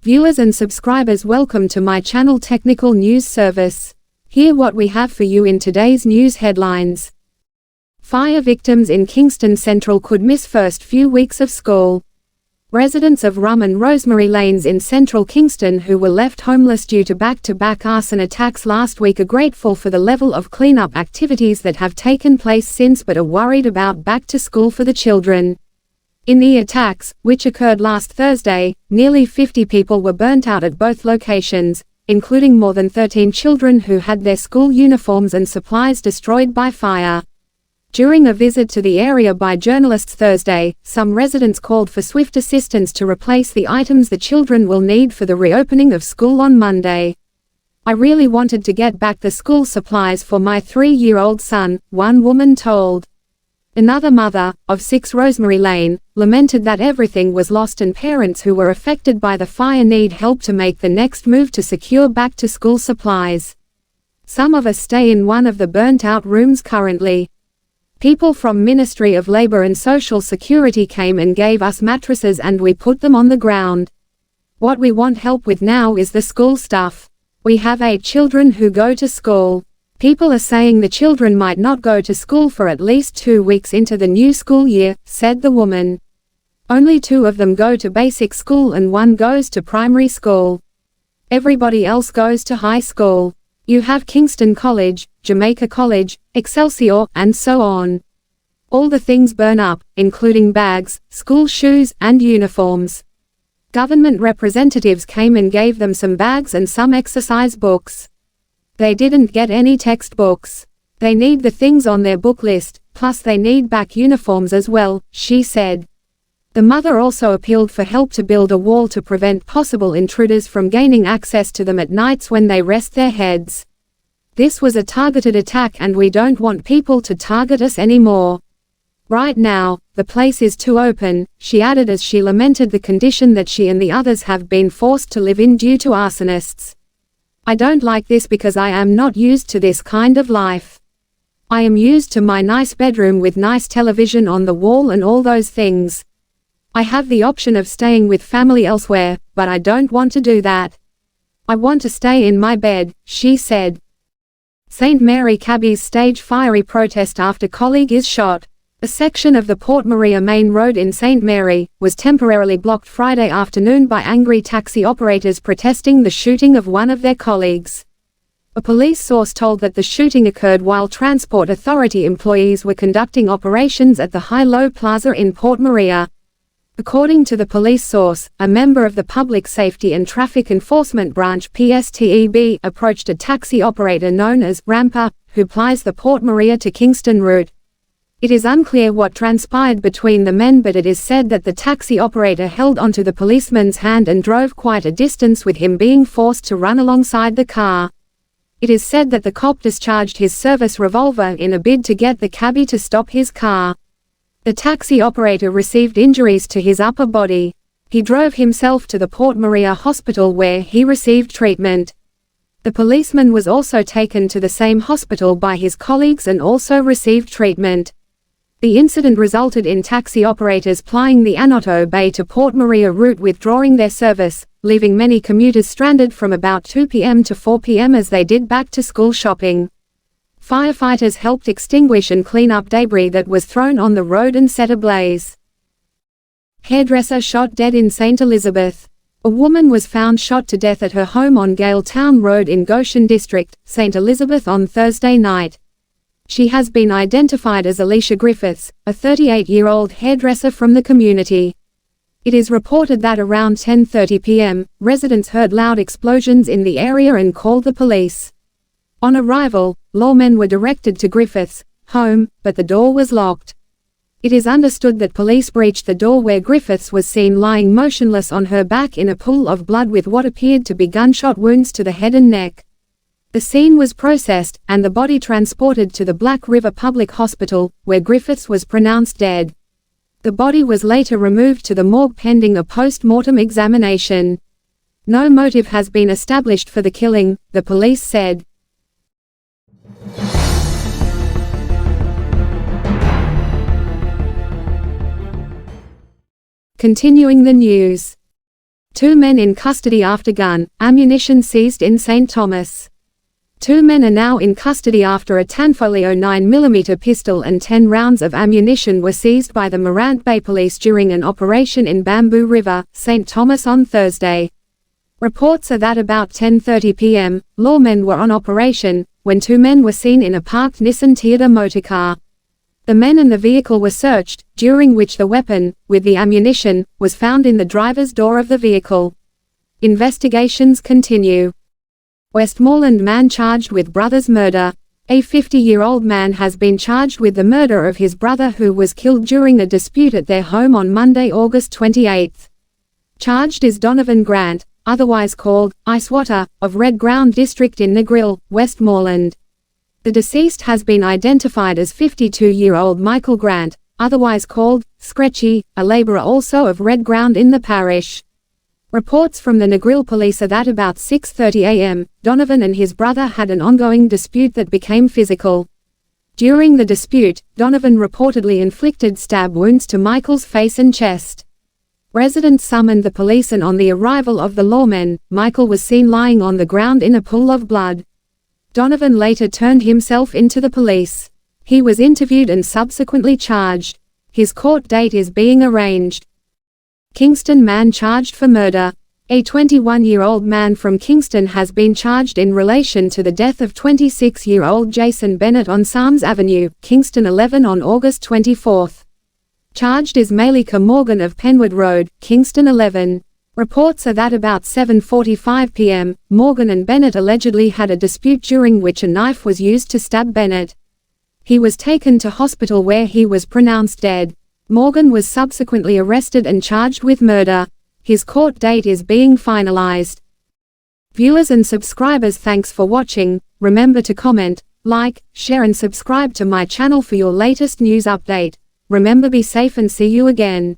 Viewers and subscribers, welcome to my channel Technical News Service. Here what we have for you in today's news headlines. Fire victims in Kingston Central could miss first few weeks of school. Residents of Rum and Rosemary Lanes in central Kingston who were left homeless due to back-to-back arson attacks last week are grateful for the level of cleanup activities that have taken place since, but are worried about back to school for the children. In the attacks, which occurred last Thursday, nearly 50 people were burnt out at both locations, including more than 13 children who had their school uniforms and supplies destroyed by fire. During a visit to the area by journalists Thursday, some residents called for swift assistance to replace the items the children will need for the reopening of school on Monday. "I really wanted to get back the school supplies for my 3-year-old son," one woman told. Another mother, of 6 Rosemary Lane, lamented that everything was lost and parents who were affected by the fire need help to make the next move to secure back-to-school supplies. "Some of us stay in one of the burnt-out rooms currently. People from Ministry of Labour and Social Security came and gave us mattresses and we put them on the ground. What we want help with now is the school stuff. We have 8 children who go to school. People are saying the children might not go to school for at least 2 weeks into the new school year," said the woman. "Only 2 of them go to basic school and 1 goes to primary school. Everybody else goes to high school. You have Kingston College, Jamaica College, Excelsior, and so on. All the things burn up, including bags, school shoes, and uniforms. Government representatives came and gave them some bags and some exercise books. They didn't get any textbooks. They need the things on their book list, plus they need back uniforms as well," she said. The mother also appealed for help to build a wall to prevent possible intruders from gaining access to them at nights when they rest their heads. "This was a targeted attack and we don't want people to target us anymore. Right now, the place is too open," she added as she lamented the condition that she and the others have been forced to live in due to arsonists. "I don't like this because I am not used to this kind of life. I am used to my nice bedroom with nice television on the wall and all those things. I have the option of staying with family elsewhere, but I don't want to do that. I want to stay in my bed," she said. St. Mary cabbies stage fiery protest after colleague is shot. A section of the Port Maria Main Road in St. Mary was temporarily blocked Friday afternoon by angry taxi operators protesting the shooting of one of their colleagues. A police source told that the shooting occurred while Transport Authority employees were conducting operations at the High-Low Plaza in Port Maria. According to the police source, a member of the Public Safety and Traffic Enforcement Branch (PSTEB) approached a taxi operator known as Ramper, who plies the Port Maria to Kingston route. It is unclear what transpired between the men, but it is said that the taxi operator held onto the policeman's hand and drove quite a distance with him being forced to run alongside the car. It is said that the cop discharged his service revolver in a bid to get the cabbie to stop his car. The taxi operator received injuries to his upper body. He drove himself to the Port Maria Hospital where he received treatment. The policeman was also taken to the same hospital by his colleagues and also received treatment. The incident resulted in taxi operators plying the Anoto Bay to Port Maria route withdrawing their service, leaving many commuters stranded from about 2 p.m. to 4 p.m. as they did back-to-school shopping. Firefighters helped extinguish and clean up debris that was thrown on the road and set ablaze. Hairdresser shot dead in St. Elizabeth. A woman was found shot to death at her home on Gale Town Road in Goshen District, St. Elizabeth on Thursday night. She has been identified as Alicia Griffiths, a 38-year-old hairdresser from the community. It is reported that around 10:30 p.m., residents heard loud explosions in the area and called the police. On arrival, lawmen were directed to Griffiths' home, but the door was locked. It is understood that police breached the door where Griffiths was seen lying motionless on her back in a pool of blood with what appeared to be gunshot wounds to the head and neck. The scene was processed, and the body transported to the Black River Public Hospital, where Griffiths was pronounced dead. The body was later removed to the morgue pending a post-mortem examination. No motive has been established for the killing, the police said. Continuing the news. 2 men in custody after gun, ammunition seized in St. Thomas. 2 men are now in custody after a Tanfolio 9mm pistol and 10 rounds of ammunition were seized by the Morant Bay Police during an operation in Bamboo River, St. Thomas on Thursday. Reports are that about 10:30 p.m., lawmen were on operation, when 2 men were seen in a parked Nissan Toyota motorcar. The men and the vehicle were searched, during which the weapon, with the ammunition, was found in the driver's door of the vehicle. Investigations continue. Westmoreland man charged with brother's murder. A 50-year-old man has been charged with the murder of his brother who was killed during a dispute at their home on Monday, August 28. Charged is Donovan Grant, otherwise called Icewater, of Red Ground District in Negril, Westmoreland. The deceased has been identified as 52-year-old Michael Grant, otherwise called Scretchy, a labourer also of Red Ground in the parish. Reports from the Negril police are that about 6:30 a.m., Donovan and his brother had an ongoing dispute that became physical. During the dispute, Donovan reportedly inflicted stab wounds to Michael's face and chest. Residents summoned the police and on the arrival of the lawmen, Michael was seen lying on the ground in a pool of blood. Donovan later turned himself into the police. He was interviewed and subsequently charged. His court date is being arranged. Kingston man charged for murder. A 21-year-old man from Kingston has been charged in relation to the death of 26-year-old Jason Bennett on Psalms Avenue, Kingston 11 on August 24. Charged is Malika Morgan of Penwood Road, Kingston 11. Reports are that about 7:45 p.m., Morgan and Bennett allegedly had a dispute during which a knife was used to stab Bennett. He was taken to hospital where he was pronounced dead. Morgan was subsequently arrested and charged with murder. His court date is being finalized. Viewers and subscribers, thanks for watching. Remember to comment, like, share and subscribe to my channel for your latest news update. Remember, be safe and see you again.